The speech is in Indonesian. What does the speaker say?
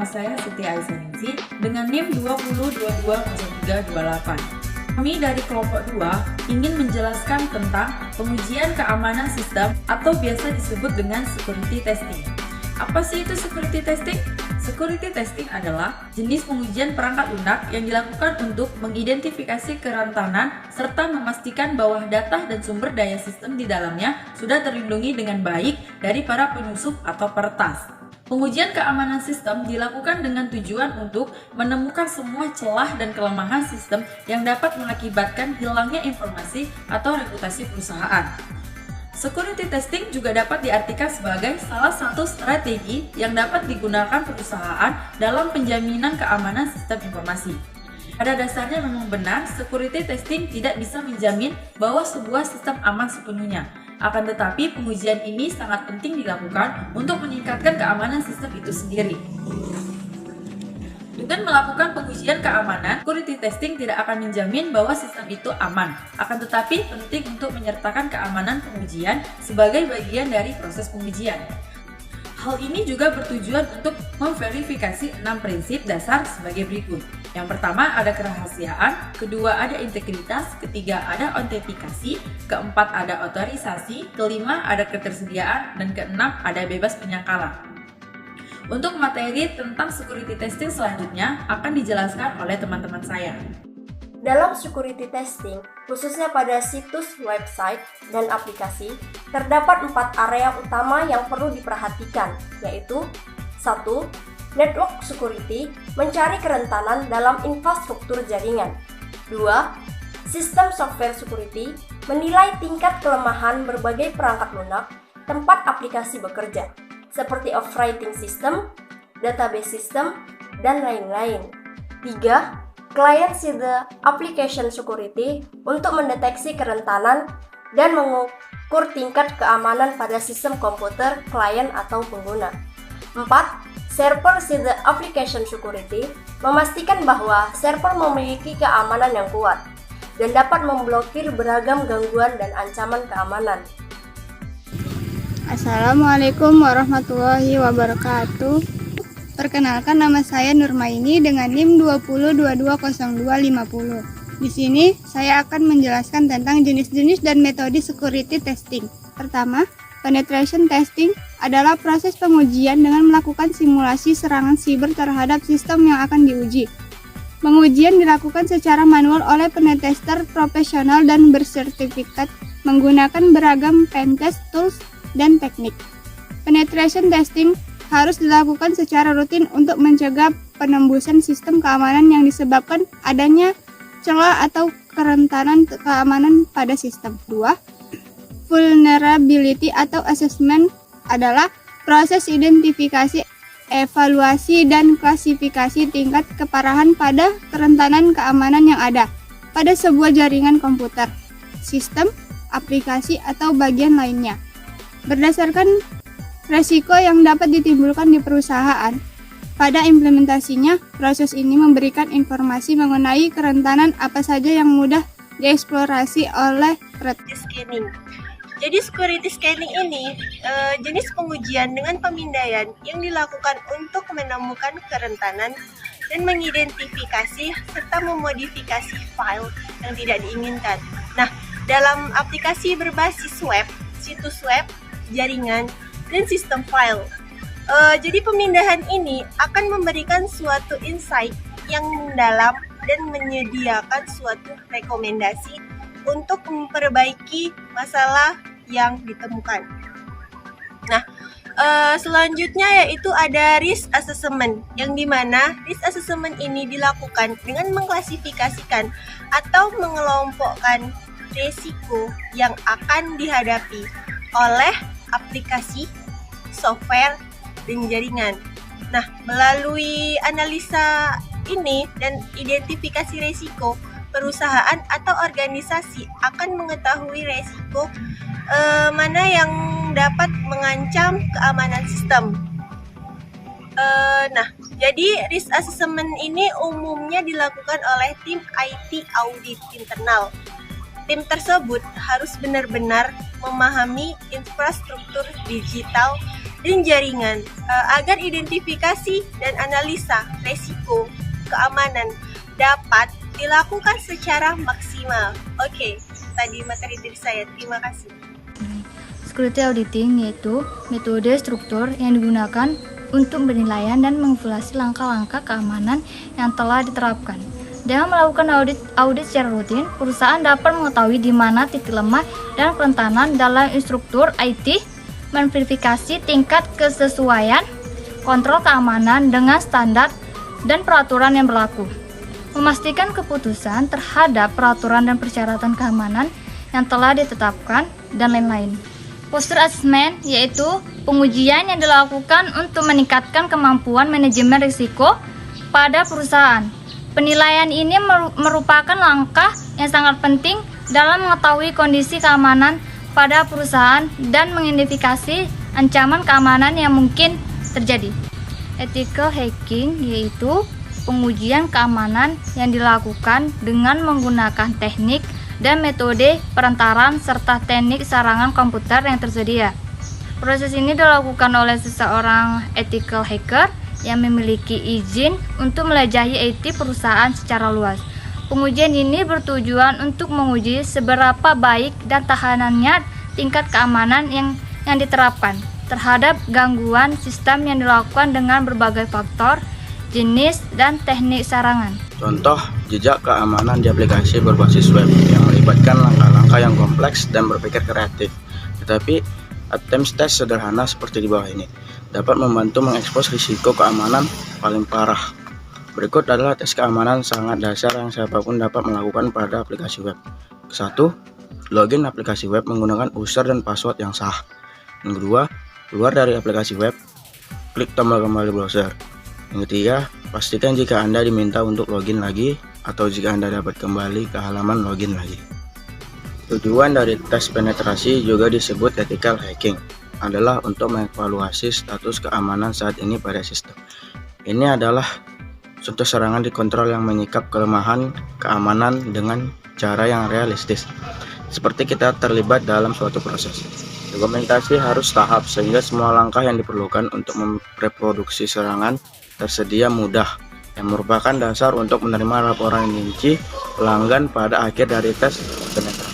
saya Siti Aisyah dengan NIM 20220328. Kami dari kelompok 2 ingin menjelaskan tentang pengujian keamanan sistem atau biasa disebut dengan security testing. Apa sih itu security testing? Security testing adalah jenis pengujian perangkat lunak yang dilakukan untuk mengidentifikasi kerentanan serta memastikan bahwa data dan sumber daya sistem di dalamnya sudah terlindungi dengan baik dari para penyusup atau peretas. Pengujian keamanan sistem dilakukan dengan tujuan untuk menemukan semua celah dan kelemahan sistem yang dapat mengakibatkan hilangnya informasi atau reputasi perusahaan. Security testing juga dapat diartikan sebagai salah satu strategi yang dapat digunakan perusahaan dalam penjaminan keamanan sistem informasi. Pada dasarnya memang benar, security testing tidak bisa menjamin bahwa sebuah sistem aman sepenuhnya. Akan tetapi, pengujian ini sangat penting dilakukan untuk meningkatkan keamanan sistem itu sendiri. Dengan melakukan pengujian keamanan, security testing tidak akan menjamin bahwa sistem itu aman. Akan tetapi, penting untuk menyertakan keamanan pengujian sebagai bagian dari proses pengujian. Hal ini juga bertujuan untuk memverifikasi 6 prinsip dasar sebagai berikut. Yang pertama ada kerahasiaan, kedua ada integritas, ketiga ada autentikasi, keempat ada otorisasi, kelima ada ketersediaan, dan keenam ada bebas penyangkalan. Untuk materi tentang security testing selanjutnya akan dijelaskan oleh teman-teman saya. Dalam security testing, khususnya pada situs website dan aplikasi, terdapat 4 area utama yang perlu diperhatikan, yaitu 1. Network security, mencari kerentanan dalam infrastruktur jaringan. 2. Sistem software security, menilai tingkat kelemahan berbagai perangkat lunak tempat aplikasi bekerja, seperti operating system, database system, dan lain-lain. 3. Client-side application security untuk mendeteksi kerentanan dan mengukur tingkat keamanan pada sistem komputer, klien, atau pengguna. 4. Server-side application security memastikan bahwa server memiliki keamanan yang kuat dan dapat memblokir beragam gangguan dan ancaman keamanan. Assalamualaikum warahmatullahi wabarakatuh. Perkenalkan, nama saya Nurmaini dengan NIM 20220250. Di sini saya akan menjelaskan tentang jenis-jenis dan metode security testing. Pertama, penetration testing adalah proses pengujian dengan melakukan simulasi serangan siber terhadap sistem yang akan diuji. Pengujian dilakukan secara manual oleh pentester profesional dan bersertifikat menggunakan beragam pentest tools dan teknik. Penetration testing harus dilakukan secara rutin untuk mencegah penembusan sistem keamanan yang disebabkan adanya celah atau kerentanan keamanan pada sistem. 2. Vulnerability atau assessment adalah proses identifikasi, evaluasi, dan klasifikasi tingkat keparahan pada kerentanan keamanan yang ada pada sebuah jaringan komputer, sistem, aplikasi, atau bagian lainnya. Berdasarkan resiko yang dapat ditimbulkan di perusahaan, pada implementasinya, proses ini memberikan informasi mengenai kerentanan apa saja yang mudah dieksplorasi oleh threat scanning. Jadi security scanning ini jenis pengujian dengan pemindaian yang dilakukan untuk menemukan kerentanan dan mengidentifikasi serta memodifikasi file yang tidak diinginkan. Nah, dalam aplikasi berbasis web, situs web, jaringan, dan sistem file. Jadi pemindahan ini akan memberikan suatu insight yang mendalam dan menyediakan suatu rekomendasi untuk memperbaiki masalah yang ditemukan. Nah, selanjutnya yaitu ada risk assessment, yang dimana risk assessment ini dilakukan dengan mengklasifikasikan atau mengelompokkan risiko yang akan dihadapi oleh aplikasi, software, dan jaringan. Nah, melalui analisa ini dan identifikasi risiko, perusahaan atau organisasi akan mengetahui risiko mana yang dapat mengancam keamanan sistem. Nah, jadi risk assessment ini umumnya dilakukan oleh tim IT audit internal. Tim tersebut harus benar-benar memahami infrastruktur digital dan jaringan agar identifikasi dan analisa resiko keamanan dapat dilakukan secara maksimal. Oke, tadi materi dari saya. Terima kasih. Security auditing yaitu metode struktur yang digunakan untuk penilaian dan mengevaluasi langkah-langkah keamanan yang telah diterapkan. Dengan melakukan audit secara rutin, perusahaan dapat mengetahui di mana titik lemah dan kerentanan dalam struktur IT, memverifikasi tingkat kesesuaian, kontrol keamanan dengan standar dan peraturan yang berlaku, memastikan keputusan terhadap peraturan dan persyaratan keamanan yang telah ditetapkan, dan lain-lain. Posture assessment yaitu pengujian yang dilakukan untuk meningkatkan kemampuan manajemen risiko pada perusahaan. Penilaian ini merupakan langkah yang sangat penting dalam mengetahui kondisi keamanan pada perusahaan dan mengidentifikasi ancaman keamanan yang mungkin terjadi. Ethical hacking yaitu pengujian keamanan yang dilakukan dengan menggunakan teknik dan metode perantaran serta teknik serangan komputer yang tersedia. Proses ini dilakukan oleh seseorang ethical hacker yang memiliki izin untuk menjelajahi IT perusahaan secara luas. Pengujian ini bertujuan untuk menguji seberapa baik dan tahanannya tingkat keamanan yang diterapkan terhadap gangguan sistem yang dilakukan dengan berbagai faktor, jenis, dan teknik serangan. Contoh, jejak keamanan di aplikasi berbasis web yang melibatkan langkah-langkah yang kompleks dan berpikir kreatif. Tetapi, attempts test sederhana seperti di bawah ini dapat membantu mengekspos risiko keamanan paling parah. Berikut adalah tes keamanan sangat dasar yang siapapun dapat melakukan pada aplikasi web. 1. Login aplikasi web menggunakan user dan password yang sah. Yang kedua, keluar dari aplikasi web, klik tombol kembali browser. Yang ketiga, pastikan jika Anda diminta untuk login lagi atau jika Anda dapat kembali ke halaman login lagi. Tujuan dari tes penetrasi juga disebut ethical hacking adalah untuk mengevaluasi status keamanan saat ini pada sistem. Ini adalah contoh serangan di kontrol yang menyikap kelemahan keamanan dengan cara yang realistis, seperti kita terlibat dalam suatu proses. Dokumentasi harus tahap sehingga semua langkah yang diperlukan untuk mereproduksi serangan tersedia mudah, yang merupakan dasar untuk menerima laporan rinci pelanggan pada akhir dari tes penetrasi.